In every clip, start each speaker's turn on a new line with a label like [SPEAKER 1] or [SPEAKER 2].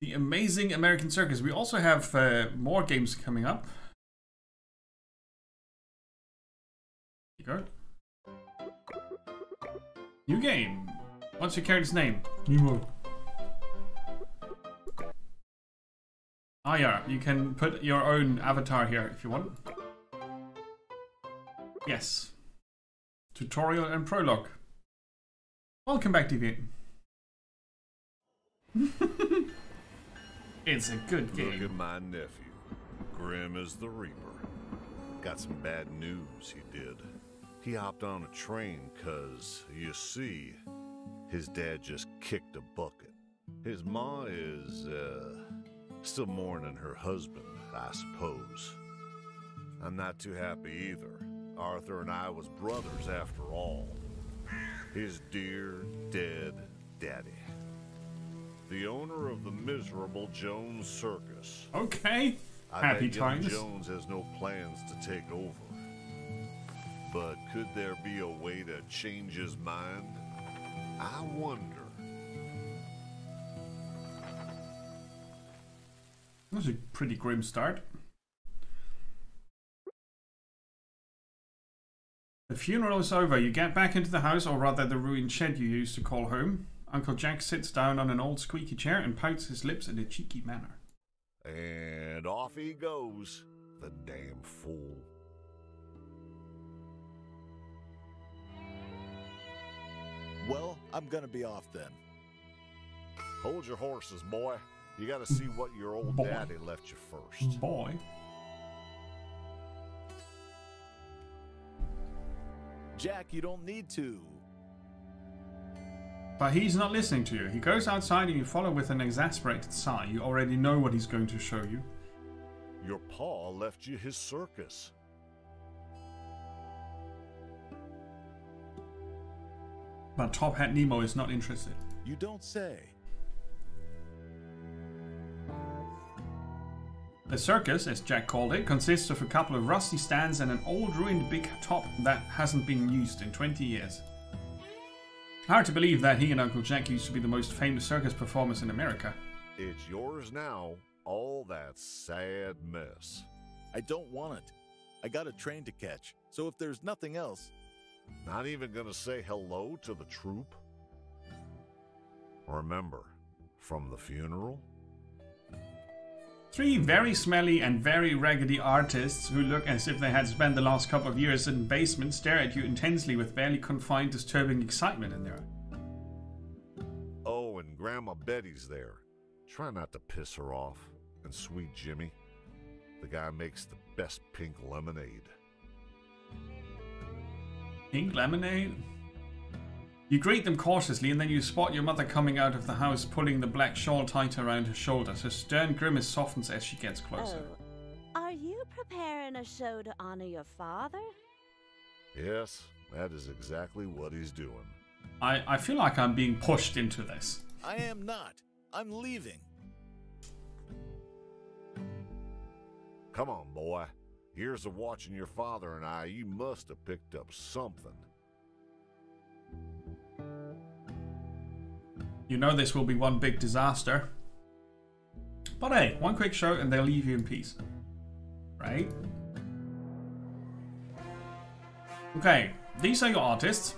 [SPEAKER 1] The Amazing American Circus. We also have more games coming up. Here you go. New game. What's your character's name? Nemo. Ah, yeah. You can put your own avatar here if you want. Yes. Tutorial and prologue. Welcome back, Deviant. It's a good game.
[SPEAKER 2] Look at my nephew, grim as the Reaper. Got some bad news, he did. He hopped on a train cause, you see, his dad just kicked a bucket. His ma is, still mourning her husband, I suppose. I'm not too happy either. Arthur and I was brothers after all. His dear, dead daddy. The owner of the miserable Jones Circus.
[SPEAKER 1] Okay. Happy times.
[SPEAKER 2] Jones has no plans to take over. But could there be a way to change his mind? I wonder.
[SPEAKER 1] That was a pretty grim start. The funeral is over. You get back into the house, or rather the ruined shed you used to call home. Uncle Jack sits down on an old squeaky chair and pouts his lips in a cheeky manner.
[SPEAKER 2] And off he goes, the damn fool.
[SPEAKER 3] Well, I'm gonna be off then.
[SPEAKER 2] Hold your horses, boy. You gotta see what your old daddy left you first.
[SPEAKER 1] Boy.
[SPEAKER 3] Jack, you don't need to.
[SPEAKER 1] But he's not listening to you. He goes outside and you follow with an exasperated sigh. You already know what he's going to show you.
[SPEAKER 2] Your pa left you his circus.
[SPEAKER 1] But Top Hat Nemo is not interested.
[SPEAKER 3] You don't say.
[SPEAKER 1] The circus, as Jack called it, consists of a couple of rusty stands and an old ruined big top that hasn't been used in 20 years. Hard to believe that he and Uncle Jack used to be the most famous circus performers in America.
[SPEAKER 2] It's yours now, all that sad mess.
[SPEAKER 3] I don't want it. I got a train to catch, so if there's nothing else...
[SPEAKER 2] Not even gonna say hello to the troupe? Remember, from the funeral?
[SPEAKER 1] 3 very smelly and very raggedy artists who look as if they had spent the last couple of years in the basement stare at you intensely with barely confined disturbing excitement in their eye.
[SPEAKER 2] Oh, and Grandma Betty's there. Try not to piss her off. And sweet Jimmy, the guy makes the best pink lemonade.
[SPEAKER 1] Pink lemonade? You greet them cautiously and then you spot your mother coming out of the house pulling the black shawl tight around her shoulders. Her stern grimace softens as she gets closer.
[SPEAKER 4] Oh, are you preparing a show to honor your father?
[SPEAKER 2] Yes, that is exactly what he's doing.
[SPEAKER 1] I feel like I'm being pushed into this.
[SPEAKER 3] I am not. I'm leaving.
[SPEAKER 2] Come on, boy. Years of watching your father and I, you must have picked up something.
[SPEAKER 1] You know this will be one big disaster. But hey, one quick show and they'll leave you in peace. Right? Okay, these are your artists.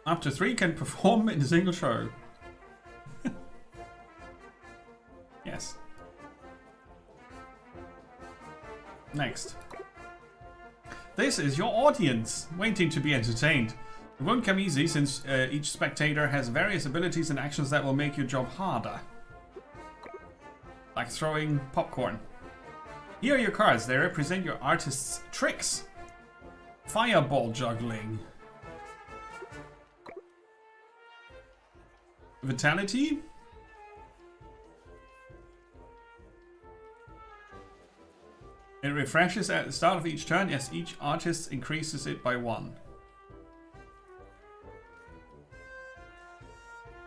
[SPEAKER 1] Up to 3 can perform in a single show. Yes. Next. This is your audience, waiting to be entertained. It won't come easy since each spectator has various abilities and actions that will make your job harder. Like throwing popcorn. Here are your cards. They represent your artist's tricks. Fireball juggling. Vitality. It refreshes at the start of each turn as each artist increases it by 1.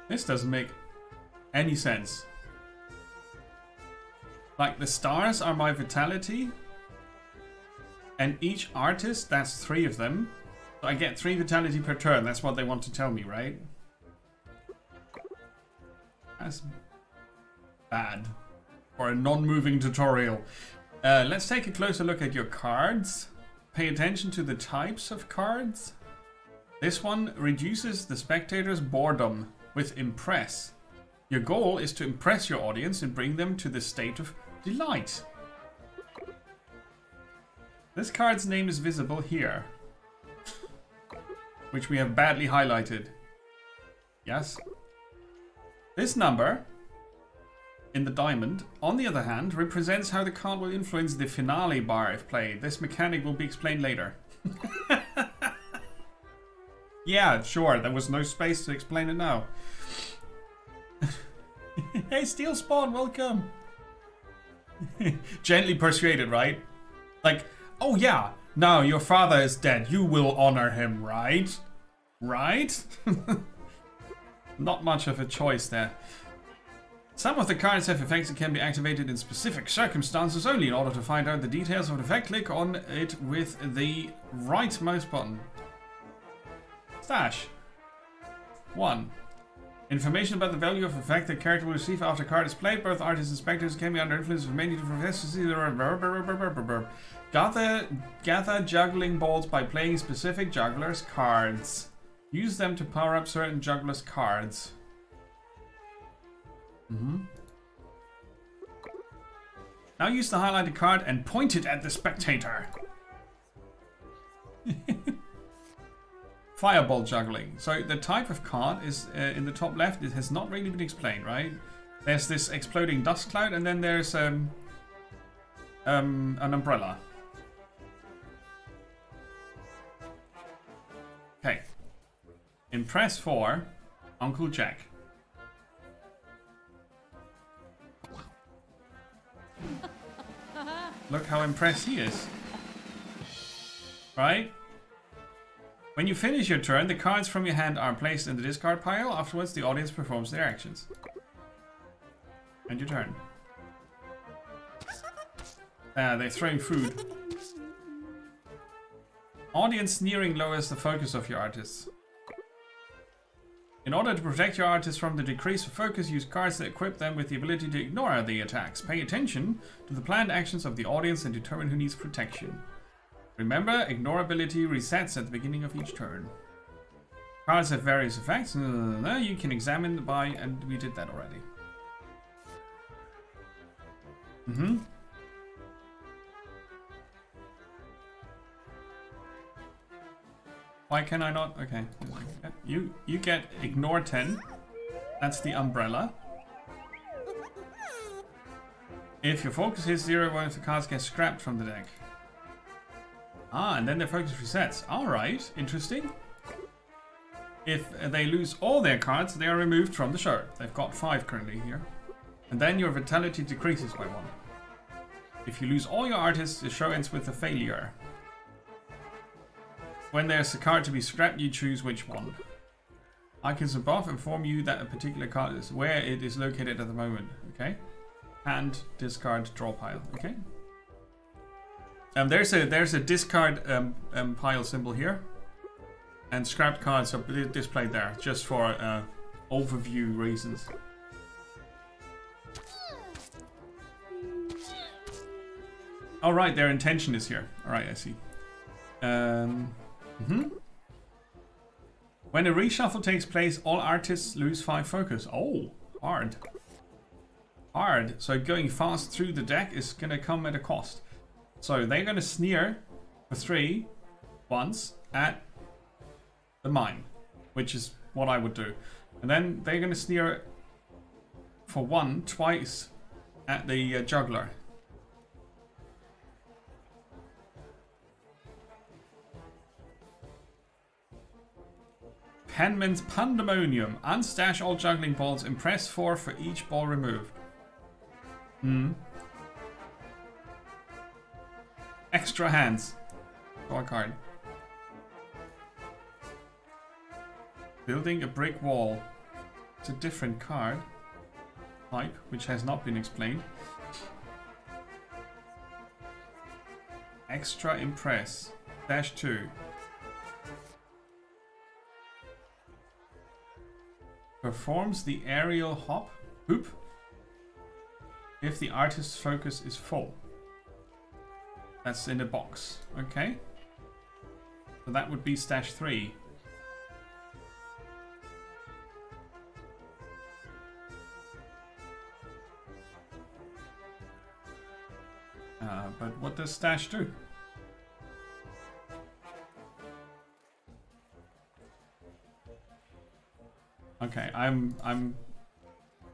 [SPEAKER 1] This doesn't make any sense. Like the stars are my vitality. And each artist, that's 3 of them. So I get 3 vitality per turn. That's what they want to tell me, right? That's bad. For a non-moving tutorial. Let's take a closer look at your cards. Pay attention to the types of cards. This one reduces the spectator's boredom with Impress. Your goal is to impress your audience and bring them to the state of delight. This card's name is visible here, which we have badly highlighted. Yes. This number in the diamond, on the other hand, represents how the card will influence the finale bar if played. This mechanic will be explained later. Yeah, sure, there was no space to explain it now. Hey, Steel Spawn, welcome. Gently persuaded, right? Like, oh yeah, now your father is dead, you will honor him, right? Right? Not much of a choice there. Some of the cards have effects that can be activated in specific circumstances only. In order to find out the details of the effect, click on it with the right mouse button. Stash. 1. Information about the value of effect the character will receive after card is played. Both artists and spectators can be under influence of many different effects. Gather juggling balls by playing specific jugglers' cards. Use them to power up certain jugglers' cards. Now use the highlighted card and point it at the spectator. Fireball juggling. So the type of card is in the top left. It has not really been explained, right? There's this exploding dust cloud, and then there's an umbrella. Okay. Impress for Uncle Jack. Look how impressed he is. Right? When you finish your turn, the cards from your hand are placed in the discard pile. Afterwards, the audience performs their actions. And your turn. They're throwing food. Audience sneering lowers the focus of your artists. In order to protect your artists from the decrease of focus, use cards that equip them with the ability to ignore the attacks. Pay attention to the planned actions of the audience and determine who needs protection. Remember, ignore ability resets at the beginning of each turn. Cards have various effects. You can examine by, and we did that already. Why can I not? Okay. You get ignore 10. That's the umbrella. If your focus is 0, one of the cards gets scrapped from the deck. Ah, and then their focus resets. Alright, interesting. If they lose all their cards, they are removed from the show. They've got 5 currently here. And then your vitality decreases by 1. If you lose all your artists, the show ends with a failure. When there's a card to be scrapped, you choose which one. Icons above inform you that a particular card is where it is located at the moment. Okay. And discard draw pile. Okay. There's a discard pile symbol here, and scrapped cards are displayed there just for overview reasons. All right, their intention is here. All right, I see. When a reshuffle takes place, all artists lose 5 focus. Oh, hard. Hard. So going fast through the deck is going to come at a cost. So they're going to sneer for 3 once at the mine, which is what I would do. And then they're going to sneer for 1 twice at the juggler. Penman's Pandemonium. Unstash all juggling balls. Impress 4 for each ball removed. Extra hands. Draw a card. Building a brick wall. It's a different card type, which has not been explained. Extra impress. -2. Performs the aerial hoop. if the artist's focus is full. That's in a box. Okay. So that would be stash 3. But what does stash do? Okay, I'm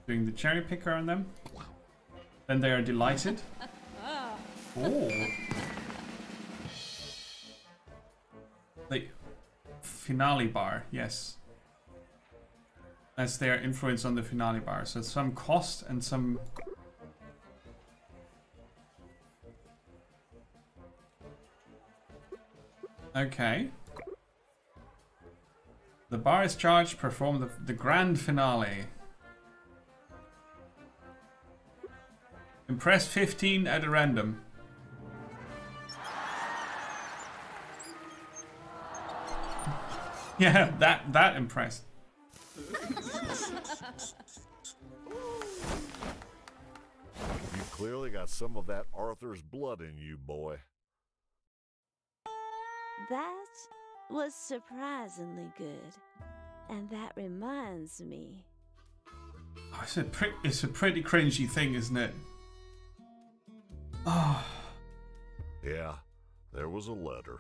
[SPEAKER 1] doing the cherry picker on them. Then they are delighted. Oh. The finale bar, yes. That's their influence on the finale bar. So some cost and some... Okay. The bar is charged, perform the grand finale. Impress 15 at a random. Yeah, that impressed.
[SPEAKER 2] You clearly got some of that Arthur's blood in you, boy.
[SPEAKER 4] That was surprisingly good. And that reminds me.
[SPEAKER 1] Oh, it's a pretty cringy thing, isn't it? Oh.
[SPEAKER 2] Yeah, there was a letter.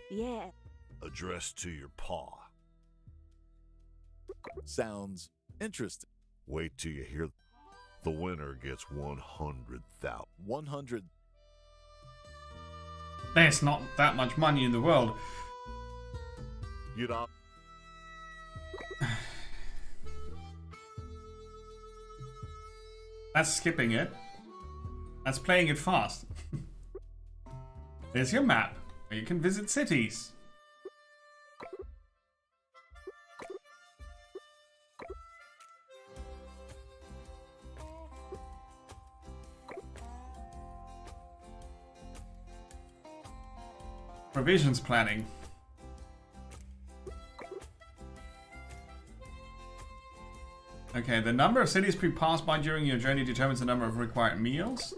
[SPEAKER 4] Yeah.
[SPEAKER 2] Addressed to your pa.
[SPEAKER 3] Sounds interesting.
[SPEAKER 2] Wait till you hear. The winner gets 100,000.
[SPEAKER 3] 100.
[SPEAKER 1] There's not that much money in the world.
[SPEAKER 2] You know.
[SPEAKER 1] That's skipping it. That's playing it fast. There's your map, where you can visit cities. Provisions planning. Okay, the number of cities we pass by during your journey determines the number of required meals.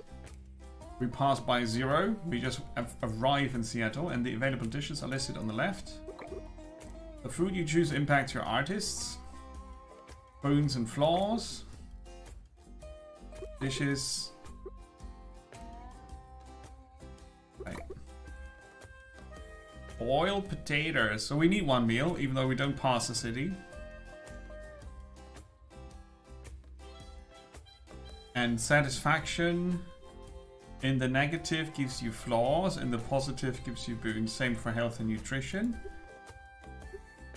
[SPEAKER 1] We pass by 0. We just arrive in Seattle, and the available dishes are listed on the left. The food you choose impacts your artists. Boons and flaws. Dishes. Right. Boiled potatoes. So we need 1 meal, even though we don't pass a city. And satisfaction in the negative gives you flaws, in the positive gives you boons. Same for health and nutrition.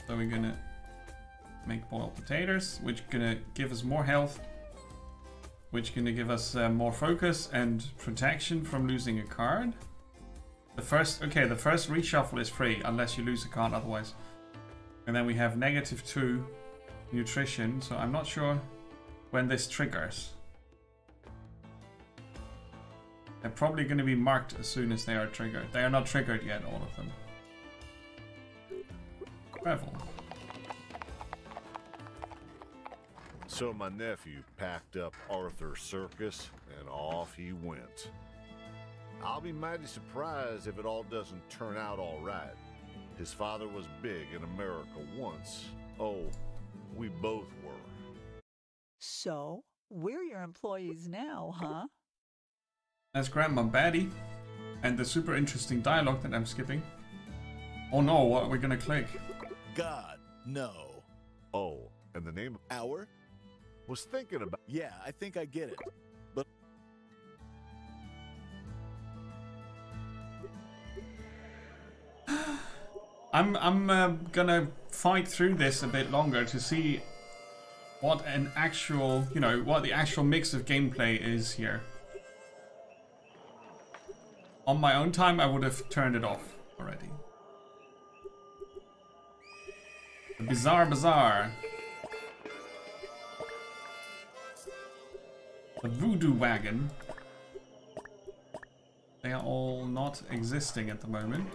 [SPEAKER 1] So we're gonna make boiled potatoes, which gonna give us more health, which gonna give us more focus and protection from losing a card. The first reshuffle is free unless you lose a card otherwise. And then we have -2 nutrition, so I'm not sure when this triggers. They're probably going to be marked as soon as they are triggered. They are not triggered yet, all of them. Travel.
[SPEAKER 2] So my nephew packed up Arthur's Circus and off he went. I'll be mighty surprised if it all doesn't turn out all right. His father was big in America once. Oh, we both were.
[SPEAKER 5] So, we're your employees now, huh?
[SPEAKER 1] That's Grandma Batty. And the super interesting dialogue that I'm skipping. Oh no, what are we gonna click?
[SPEAKER 3] God, no.
[SPEAKER 2] Oh, and the name
[SPEAKER 3] Hour?
[SPEAKER 2] was thinking about.
[SPEAKER 3] Yeah, I think I get it. But
[SPEAKER 1] I'm gonna fight through this a bit longer to see what an actual, what the actual mix of gameplay is here. On my own time, I would have turned it off already. The Bizarre Bazaar. The Voodoo Wagon. They are all not existing at the moment.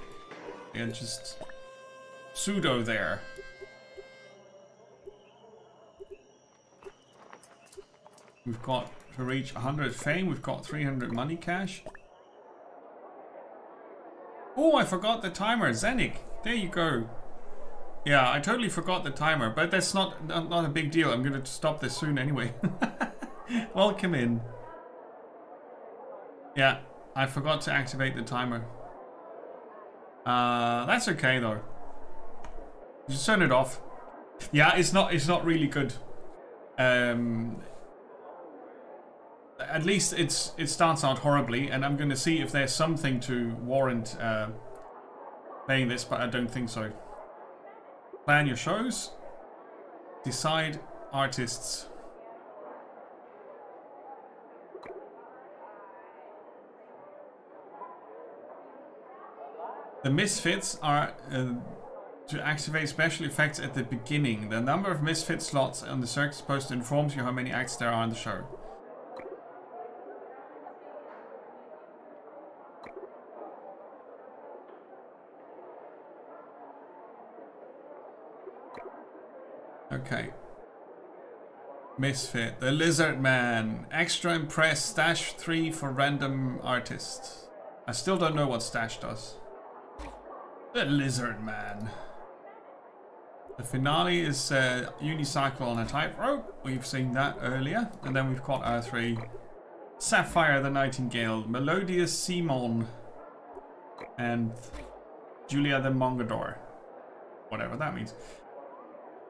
[SPEAKER 1] They are just pseudo there. We've got to reach 100 fame. We've got 300 money cash. Oh, I forgot the timer. Zenik, there you go. Yeah, I totally forgot the timer, but that's not a big deal. I'm going to stop this soon anyway. Welcome in. Yeah, I forgot to activate the timer. That's okay though. Just turn it off. Yeah, it's not really good. At least it starts out horribly, and I'm going to see if there's something to warrant playing this, but I don't think so. Plan your shows. Decide artists. The misfits are to activate special effects at the beginning. The number of misfit slots on the circus poster informs you how many acts there are in the show. Okay. Misfit. The Lizard Man. Extra Impress. Stash 3 for random artists. I still don't know what Stash does. The Lizard Man. The finale is unicycle on a tightrope. We've seen that earlier. And then we've got our 3. Sapphire the Nightingale. Melodious Simon. And Julia the Mongador. Whatever that means.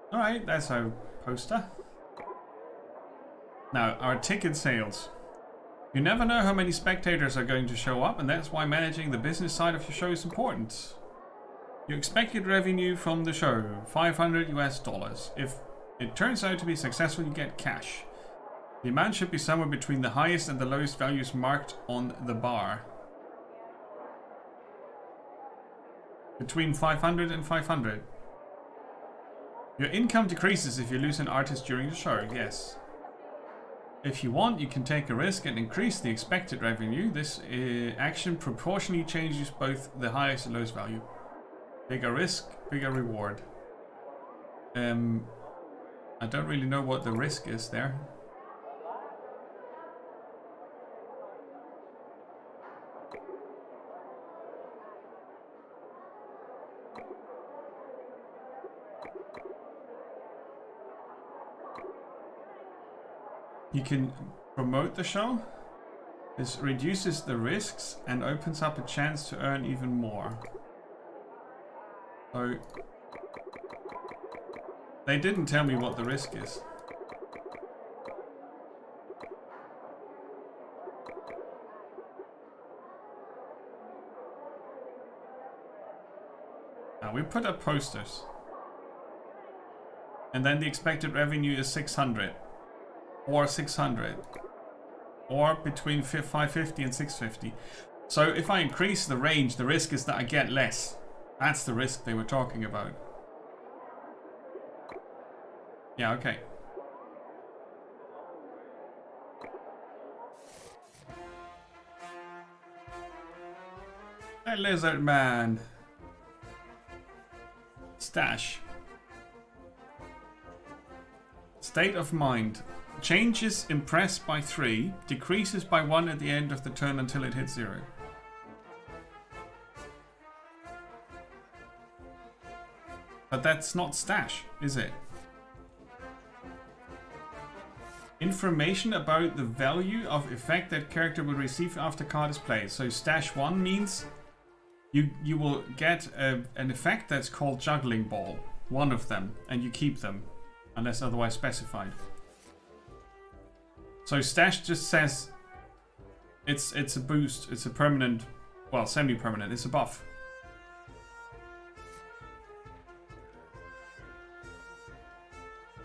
[SPEAKER 1] Alright, that's our poster. Now, our ticket sales. You never know how many spectators are going to show up, and that's why managing the business side of your show is important. Your expected revenue from the show, $500 US. If it turns out to be successful, you get cash. The amount should be somewhere between the highest and the lowest values marked on the bar. Between 500 and 500. Your income decreases if you lose an artist during the show, yes. If you want, you can take a risk and increase the expected revenue. This action proportionally changes both the highest and lowest value. Bigger risk, bigger reward. I don't really know what the risk is there. You can promote the show. This reduces the risks and opens up a chance to earn even more. So they didn't tell me what the risk is. Now we put up posters. And then the expected revenue is 600. Or 600, or between 550 and 650. So if I increase the range, the risk is that I get less. That's the risk they were talking about. Yeah, okay. Hey, Lizard Man. Stash. State of mind. Changes impress by 3, decreases by 1 at the end of the turn until it hits 0. But that's not stash, is it? Information about the value of effect that character will receive after card is played. So stash 1 means you will get an effect that's called juggling ball. One of them, and you keep them, unless otherwise specified. So stash just says it's a boost, it's a permanent, well, semi-permanent, it's a buff.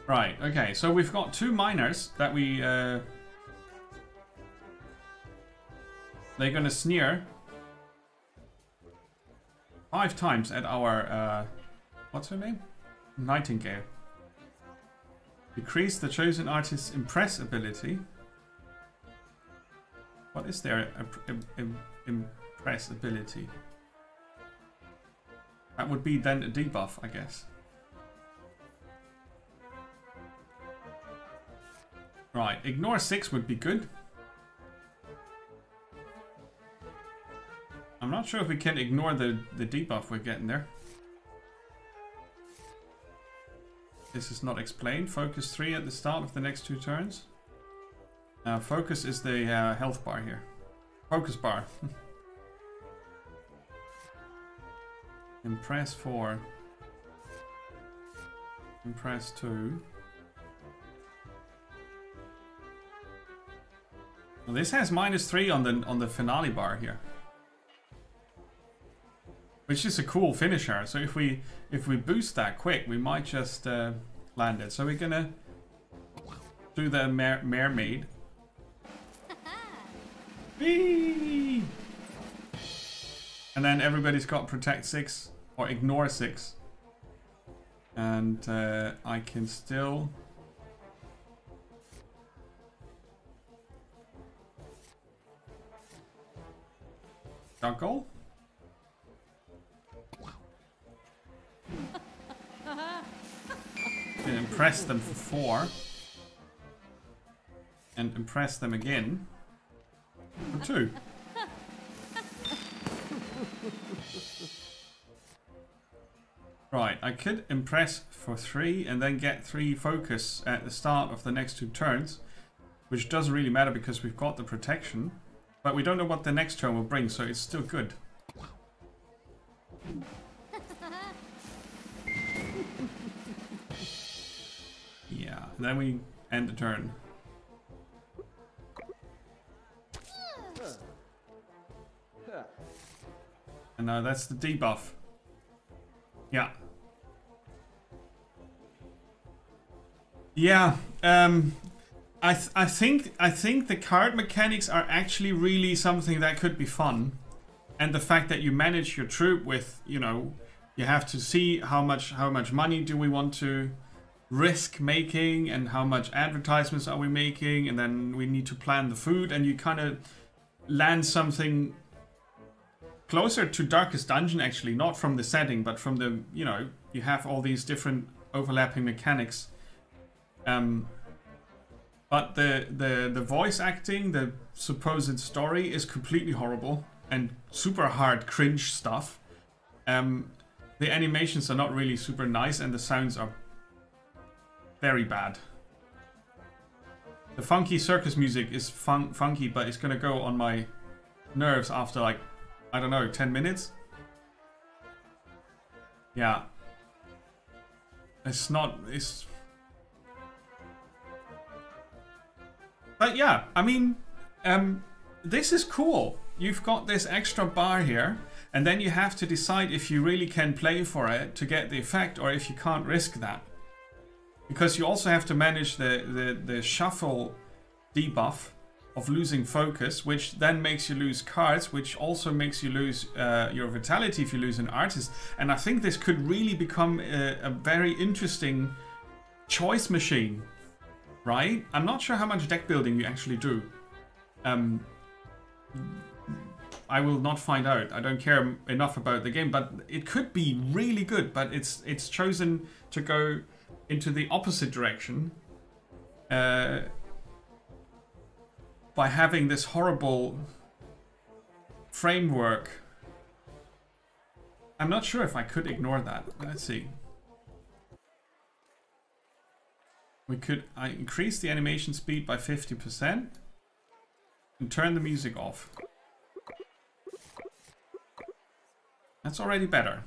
[SPEAKER 1] Right, okay, so we've got 2 miners that we they're gonna sneer 5 times at our what's her name? Nightingale. Decrease the chosen artist's impress ability. What is their impress ability? That would be then a debuff, I guess. Right, ignore 6 would be good. I'm not sure if we can ignore the debuff we're getting there. This is not explained. Focus 3 at the start of the next 2 turns. Focus is the health bar here. Focus bar. Impress 4. Impress 2. Well, this has -3 on the finale bar here, which is a cool finisher. So if we boost that quick, we might just land it. So we're gonna do the mermaid. Whee! And then everybody's got protect 6 or ignore 6, and I can still. Juggle? And impress them for 4. And impress them again for 2. Right, I could impress for 3 and then get 3 focus at the start of the next 2 turns, which doesn't really matter because we've got the protection. But we don't know what the next turn will bring, so it's still good. Yeah, and then we end the turn. And now that's the debuff. Yeah. Yeah, I think the card mechanics are actually really something that could be fun, and the fact that you manage your troop with, you know, you have to see how much money do we want to risk making, and how much advertisements are we making, and then we need to plan the food, and you kind of land something closer to Darkest Dungeon, actually, not from the setting, but from the, you know, you have all these different overlapping mechanics. But the voice acting, the supposed story is completely horrible and super hard cringe stuff. The animations are not really super nice and the sounds are very bad. The funky circus music is funky, but it's gonna go on my nerves after, like, I don't know, 10 minutes? Yeah. It's... But yeah, I mean, this is cool. You've got this extra bar here, and then you have to decide if you really can play for it to get the effect, or if you can't risk that. Because you also have to manage the shuffle debuff of losing focus, which then makes you lose cards, which also makes you lose your vitality if you lose an artist. And I think this could really become a very interesting choice machine, right? I'm not sure how much deck building you actually do. I will not find out. I don't care enough about the game, but it could be really good. But it's chosen to go into the opposite direction by having this horrible framework. I'm not sure if I could ignore that. Let's see. I increase the animation speed by 50% and turn the music off. That's already better.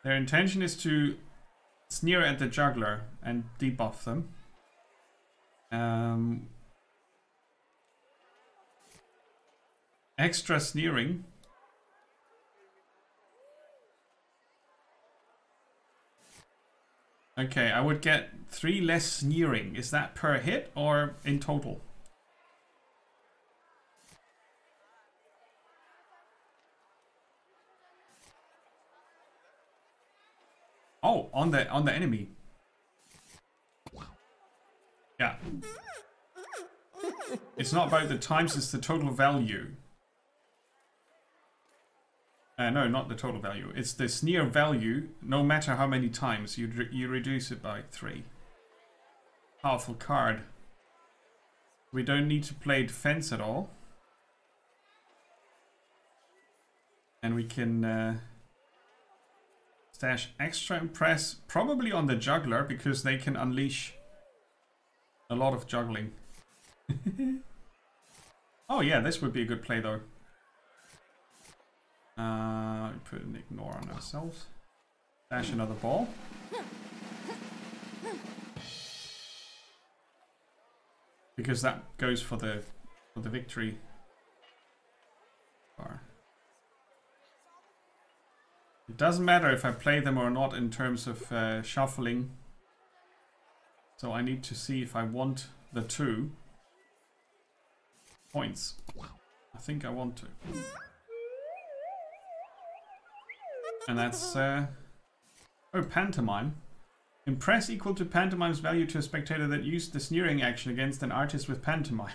[SPEAKER 1] Their intention is to sneer at the juggler and debuff them. Extra sneering. Okay, I would get 3 less sneering. Is that per hit or in total? Oh, on the enemy. Yeah. It's not about the times, it's the total value. No, not the total value. It's the sneer value, no matter how many times you reduce it by 3. Powerful card. We don't need to play defense at all. And we can stash extra impress, probably on the juggler, because they can unleash a lot of juggling. Oh yeah, this would be a good play though. Put an ignore on ourselves. Dash another ball. Because that goes for the victory bar. It doesn't matter if I play them or not in terms of shuffling. So I need to see if I want the 2 points. I think I want to. And that's... oh, pantomime. Impress equal to pantomime's value to a spectator that used the sneering action against an artist with pantomime.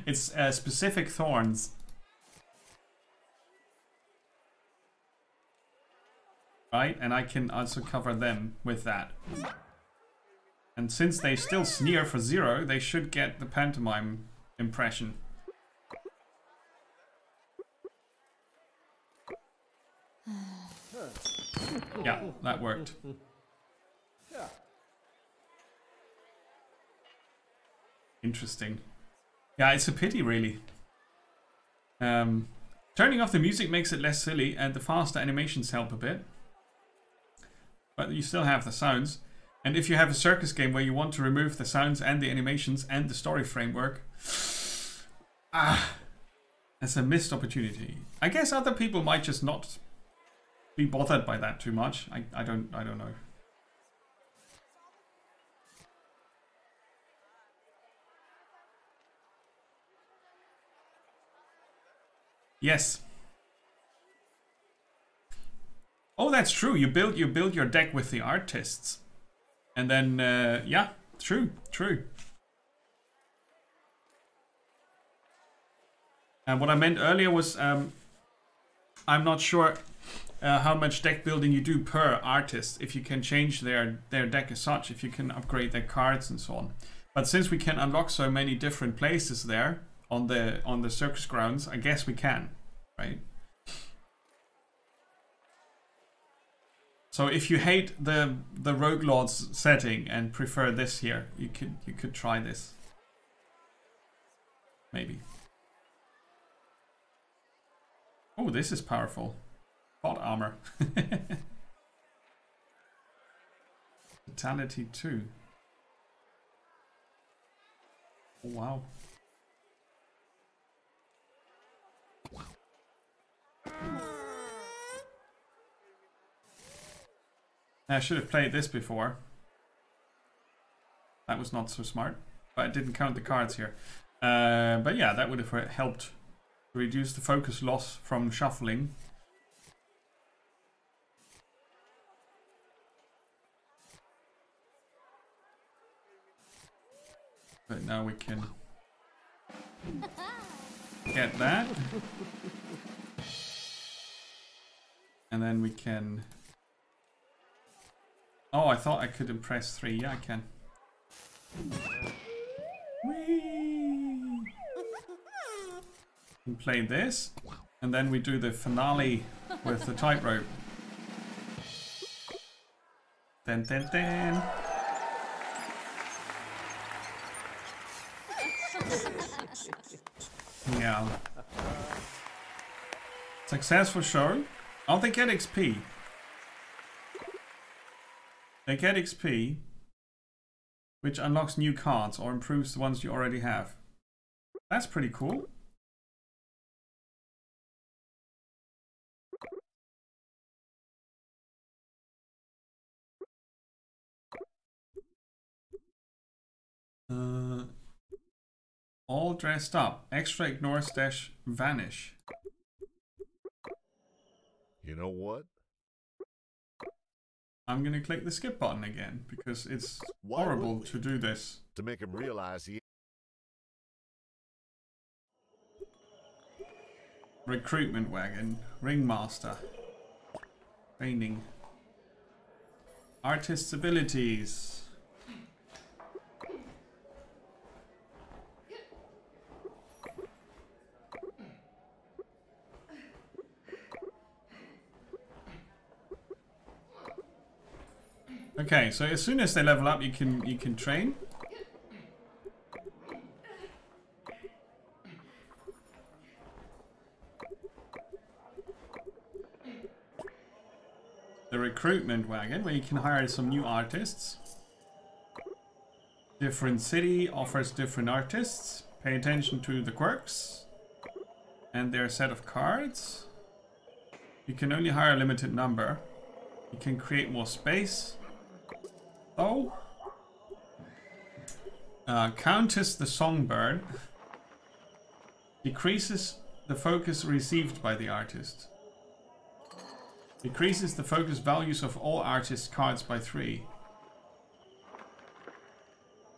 [SPEAKER 1] It's specific thorns. Right, and I can also cover them with that. And since they still sneer for 0, they should get the pantomime impression. Yeah, that worked. Interesting. Yeah, it's a pity, really. Turning off the music makes it less silly, and the faster animations help a bit. But you still have the sounds. And if you have a circus game where you want to remove the sounds and the animations and the story framework, that's a missed opportunity. I guess other people might just not be bothered by that too much. I don't know. Yes. Oh, that's true. You build your deck with the artists. And then yeah, true. And what I meant earlier was I'm not sure how much deck building you do per artist, if you can change their deck as such, if you can upgrade their cards and so on. But since we can unlock so many different places there on the circus grounds, I guess we can, right? So if you hate the Rogue Lords setting and prefer this here, you could try this. Maybe. Oh, this is powerful. Bot armor. Fatality 2. Oh, wow. I should have played this before. That was not so smart. But I didn't count the cards here. But yeah, that would have helped reduce the focus loss from shuffling. But now we can get that. And then we can... Oh, I thought I could impress 3. Yeah, I can. Whee! And play this. And then we do the finale with the tightrope. Dun, dun, dun. Yeah. Successful show. Oh, they get XP. They get XP, which unlocks new cards or improves the ones you already have. That's pretty cool. All dressed up. Extra ignore dash vanish.
[SPEAKER 2] You know what?
[SPEAKER 1] I'm gonna click the skip button again because it's horrible to do this.
[SPEAKER 2] To make him realize he...
[SPEAKER 1] Recruitment wagon. Ringmaster. Training. Artist's abilities. Okay, so as soon as they level up, you can train. The recruitment wagon, where you can hire some new artists. Different city offers different artists. Pay attention to the quirks and their set of cards. You can only hire a limited number. You can create more space. Oh. Countess the Songbird decreases the focus received by the artist. Decreases the focus values of all artist cards by 3.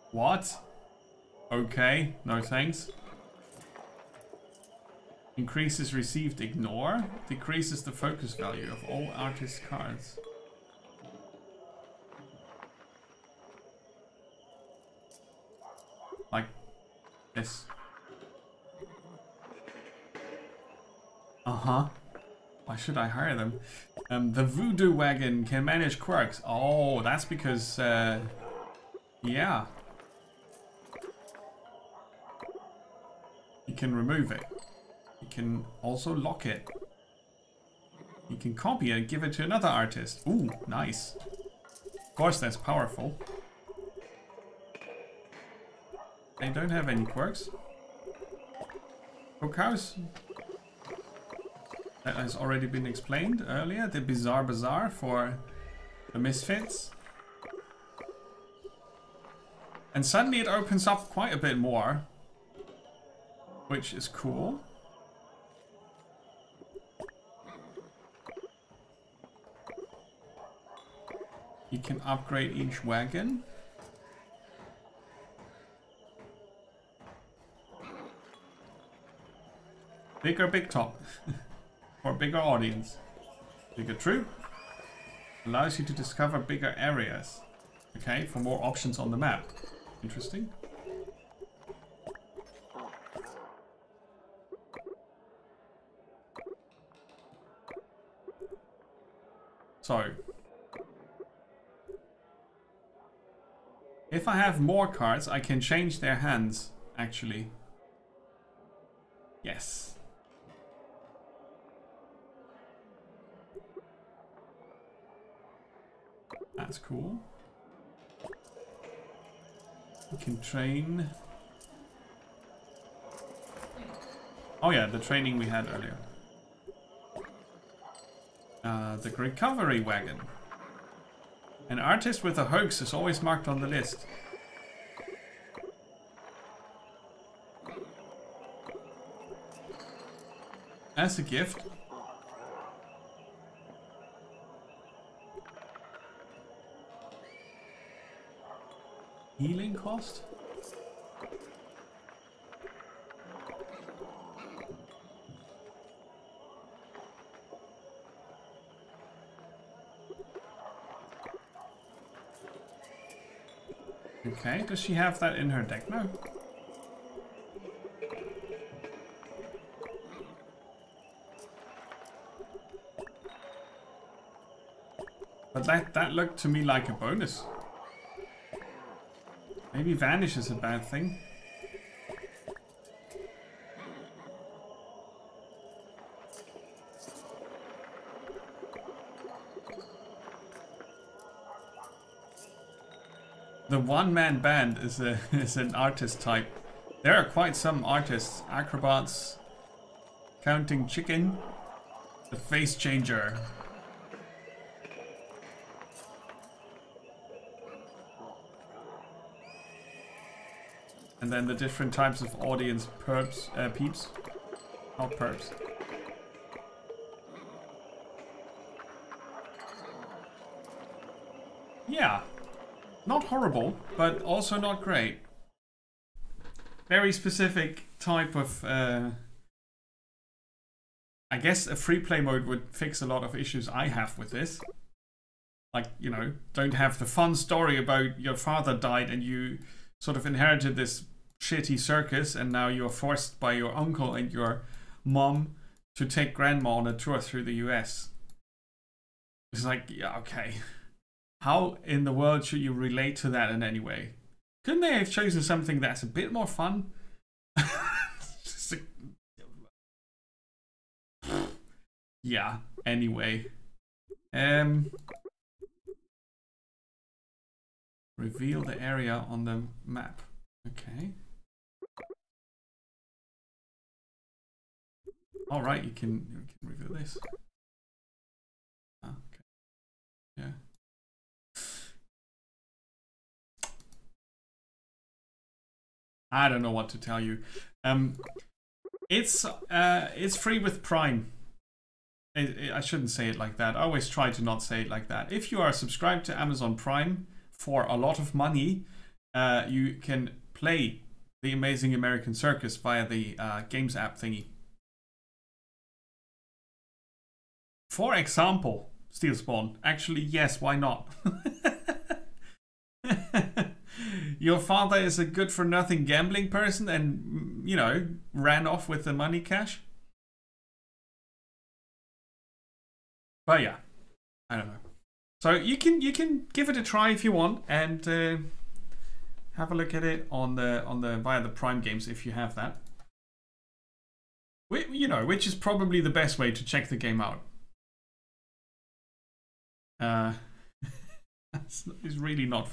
[SPEAKER 1] What? Okay, no thanks. Increases received ignore. Decreases the focus value of all artist cards. Like this. Uh-huh. Why should I hire them? The Voodoo Wagon can manage quirks. Oh, that's because, yeah. You can remove it. You can also lock it. You can copy it and give it to another artist. Ooh, nice. Of course, that's powerful. They don't have any quirks. Cookhouse. That has already been explained earlier. The Bizarre Bazaar for the Misfits. And suddenly it opens up quite a bit more, which is cool. You can upgrade each wagon. Bigger big top. For bigger audience. Bigger troop. Allows you to discover bigger areas. Okay, for more options on the map. Interesting. So. If I have more cards, I can change their hands, actually. Yes. That's cool. You can train. Oh yeah, the training we had earlier. The recovery wagon. An artist with a hoax is always marked on the list. As a gift. Healing cost? Okay, does she have that in her deck now? But that looked to me like a bonus. Maybe vanish is a bad thing. The one-man band is an artist type. There are quite some artists. Acrobats, Counting Chicken, the Face Changer. And then the different types of audience peeps. Not perps. Yeah. Not horrible, but also not great. Very specific type of I guess a free play mode would fix a lot of issues I have with this. Like, you know, don't have the fun story about your father died and you sort of inherited this shitty circus and now you're forced by your uncle and your mom to take grandma on a tour through the US. It's like, yeah, okay. How in the world should you relate to that in any way? Couldn't they have chosen something that's a bit more fun? Yeah, anyway. Reveal the area on the map. Okay. All right, you can reveal this. Ah, okay. Yeah. I don't know what to tell you. It's free with Prime. I shouldn't say it like that. I always try to not say it like that. If you are subscribed to Amazon Prime for a lot of money, you can play The Amazing American Circus via the Games app thingy. For example, Steel Spawn. Actually, yes, why not? Your father is a good-for-nothing gambling person and, you know, ran off with the money cash? But yeah, I don't know. So you can give it a try if you want and have a look at it on the via the Prime Games if you have that. You know, which is probably the best way to check the game out. It's really not